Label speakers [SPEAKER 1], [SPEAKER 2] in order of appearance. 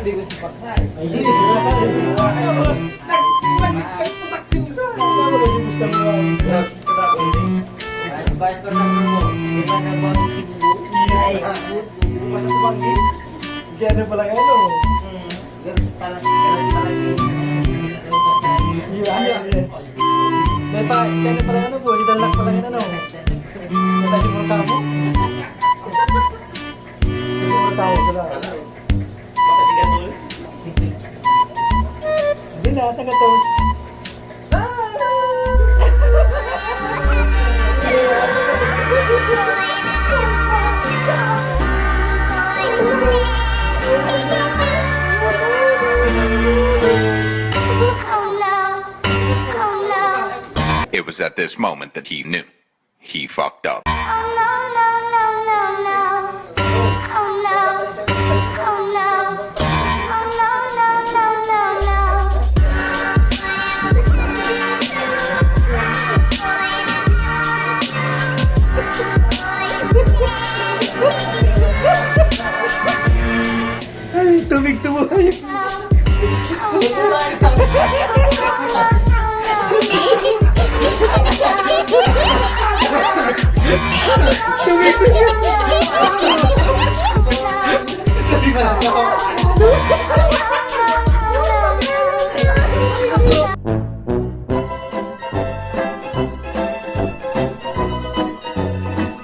[SPEAKER 1] Hindi ko sipaksay.
[SPEAKER 2] Ay, nagputak si Musa. Ano ba yung gusto mo?
[SPEAKER 1] Bayas ko lang mo. Hindi na nabang ay,
[SPEAKER 2] Masa sumanggi? Kaya na pala yan, no?
[SPEAKER 1] garas pala yung
[SPEAKER 2] Dahil pa, siya na pala ano po, si Dalak pala yan, ano? Kaya si mga tao mo? Si mga tao sila. Hindi na, sa gatos.
[SPEAKER 3] It was at this moment that he knew. He fucked up.
[SPEAKER 2] Ay, tubig tumuhay.
[SPEAKER 4] Thank you.